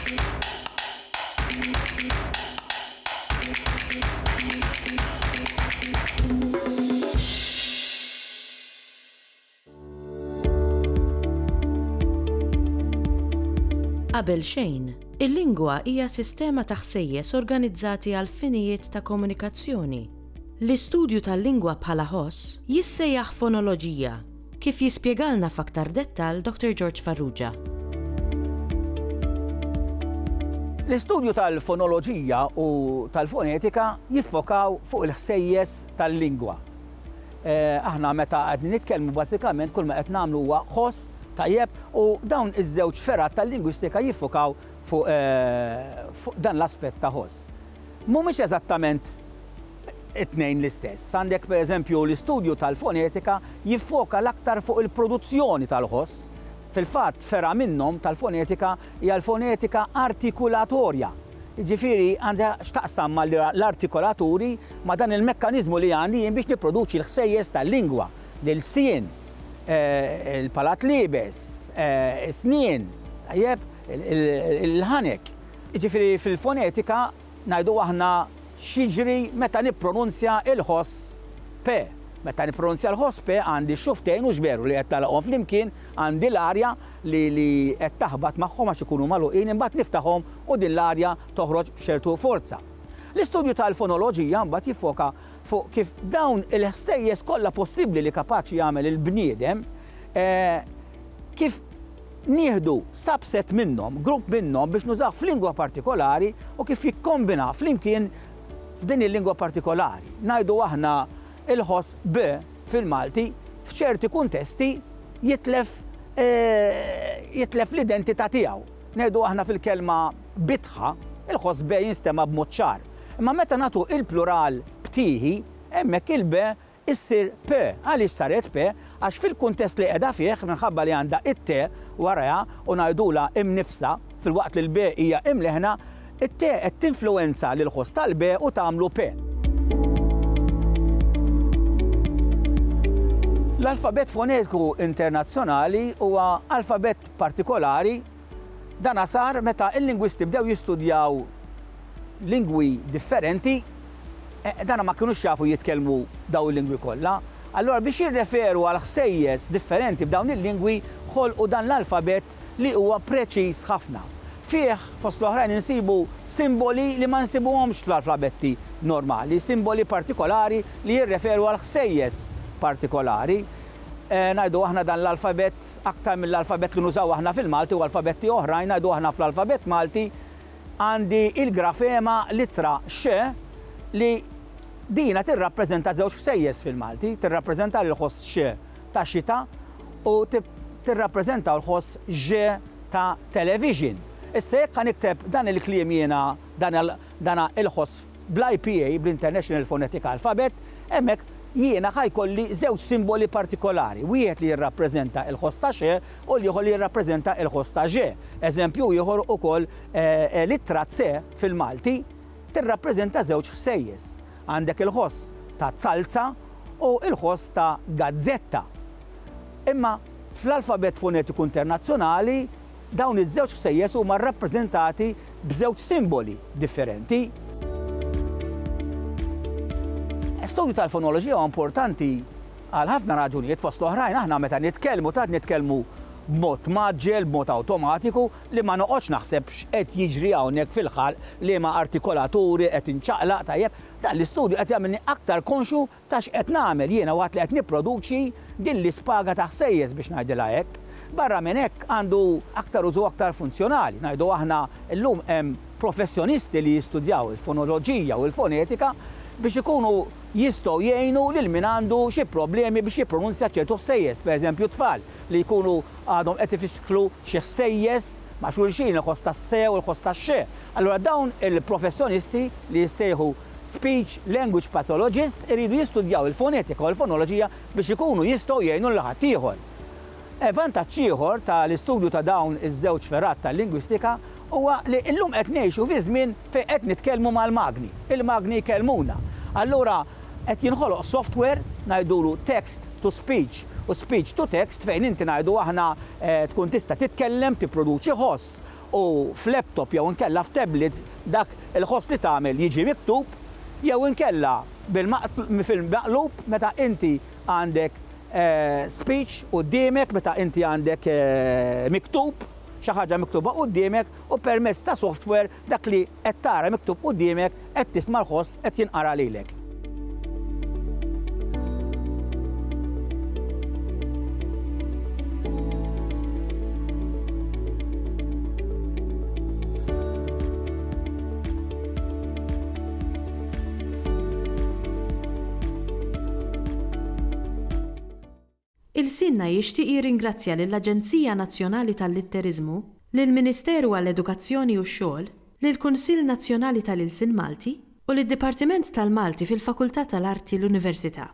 Qabel xejn, il-lingwa hija sistema ta' ħsejjes organizzati għal finijiet ta' komunikazzjoni. L-istudju tal-lingwa bħala ħoss jissejjaħ fonoloġija, kif jispjegalna f'aktar dettall Dr. George Farrugia. L-istudju tal-fonoloġija u tal-fonetika jiffokaw fuq il-ħsejjes tal-lingwa. Aħna meta qed nitkellmu bażikament kull ma qed nagħmlu huwa ħoss tajjeb u dawn iż-żewġ ferat tal-lingwistika jiffokaw fuq dan l-aspett ta' ħoss. Mhumiex eżattament it-tnejn l-istess. Għandek pereżempju l-istudju tal-fonetika jiffoka l-aktar fuq il-produzzjoni tal-ħoss. Fil-fatt fera minnhom tal-fonetika hija l-fonetika artikulatorja. Jiġifieri għandha x'taqsam mal-artikolaturi ma' dan il-mekkaniżmu li għandi jien biex nipproduċi l-ħsejjes tal-lingwa l-sien, il-palat libes, is-snien, tajjeb, il-ħanek. Jiġifieri fil-fonetika ngħidu aħna x'jiġri meta nippronunzja il-ħoss P. Meta nippronunzja l-ħoss P għandi xuftejn u ġveru li qed nagħlaqhom flimkien għandi l-arja li qed taħbad magħhom għax ikunu magħluqin imbagħad niftaħhom u din l-arja toħroġ b'ċertu forza. L-istudju tal-fonoloġija mbagħad jiffoka fuq kif dawn il-ħsejjes kollha possibbli li kapaċi jagħmel il-bniedem kif nieħdu subset minnhom, grupp minnhom biex nużaw f'lingwa partikolari u kif jikkombina flimkien f'din il-lingwa partikolari. Ngħidu aħna il-ħoss B fil-Malti f'ċerti kuntesti jitlef l-identità tiegħu. Ngħidu aħna fil-kelma bitħa, il-ħoss B jinstema b'mod ċar. Imma meta nagħtu il-plural ptieħi, hemmhekk il-B issir P. Għaliex saret P? Għax fil-kuntest li qiegħda fih minħabba li għandha it-T warajha u ngħidula imnifsa fil-waqt li l-B hija imleħna, it-T qed tinfluwenza lil ħoss tal-B u tagħmlu P. L-alfabet fonetiku internazzjonali huwa alfabet partikolari. Dan sar meta il-lingwisti bdew jistudjaw lingwi differenti, dan ma kinux jafu jitkellmu daw il-lingwi kollha. Allora biex jirreferu għal ħsejjes differenti b'dawn il-lingwi ħolqu dan l-alfabet li huwa preċiż ħafna. Fih fost l-oħrajn insibu simboli li ma nsibuhomx fl-alfabetti normali, simboli partikolari li jirreferu għal ħsejjes partikolari. Ngħidu aħna dan l-alfabet aktar mill-alfabet li nużaw aħna fil-Malti u alfabetti oħrajn ngħidu aħna fl-alfabet Malti għandi il-grafema litra x li dina tirrappreżenta żewġ ħsejjes fil-Malti, tirrappreżenta l-ħoss x ta' xita u tirrappreżenta l-ħoss ġ ta' television. Issa jekk nikteb dan il-kliem jiena dan il-ħoss bl-IPA, bl-International Phonetic Alphabet, hemmhekk jiena ħajkolli żewġ simboli partikolari. Wieħed li jirrappreżenta l-ħoss ta' x u l-ieħor li jirrappreżenta l-ħoss ta' ġ. Eżempju ieħor ukoll littra C fil-Malti tirrappreżenta żewġ ħsejjes. Għandek il-ħoss ta' tzalza u l-ħoss ta' gazzetta. Imma fl-alfabet fonetiku internazzjonali dawn iż-żewġ ħsejjes huma rrappreżentati b'żewġ simboli differenti. L-istudju tal-fonoloġija huwa importanti għal ħafna raġunijiet fost oħrajn. Aħna meta nitkellmu b'mod maġġel, b'mod awtomatiku li ma noqgħodx naħseb x'qed jiġri hawnhekk fil-ħalq li ma artikolaturi qed inċaqlaq tajjeb. Dan l-istudju qed jagħmilni aktar konxu ta' x'qed nagħmel jiena waqt li qed nipproduċi din l-ispaga ta' ħsejjes biex ngħidilha hekk. Barra minn hekk għandu aktar użu aktar funzjonali. Ngħidu aħna llum hemm professjonisti li jistudjaw il-fonoloġija u l-fonetika biex ikunu jistgħu jgħinu lil min għandu xi problemi biex jippronunzja ċertu ħsejjes, pereżempju tfal li jkunu għadhom qed ifixklu xi ħsejjes ma' xulxin il-ħoss tas-se u l-ħoss tax-xe. Allura dawn il-professjonisti li jissejħu speech language pathologist iridu jistudjaw il-fonetika u l-fonoloġija biex ikunu jistgħu jgħinu lil ħadd ieħor. Vantaġġ ieħor tal-istudju ta' dawn iż-żewġ ferat tal-lingwistika huwa li llum qed ngħixu fi żmien fejn qed nitkellmu mal-magni. Il-magni jkellmuna. Allura qed jinħoloq software ngħidulu text to speech u speech to text fejn inti ngħidu aħna tkun tista' titkellem tipproduċi ħoss u f'laptop jew inkella f'tablet dak il-ħoss li tagħmel jiġi miktub jew inkella fil-maqlub meta inti għandek speech quddiemek meta inti għandek miktub xi ħaġa miktuba quddiemek u permezz ta' software dak li qed tara miktub quddiemek qed tisma' l-ħoss qed jinqara lilek. Il-Sinna jixtieq jirringrazzja lill-Aġenzija Nazzjonali tal-Litterizmu, lill-Ministeru għall-Edukazzjoni u x-Xogħol, lill-Kunsill Nazzjonali tal-Ilsien Malti u lid-Dipartiment tal-Malti fil-Fakultà tal-Arti l-Università.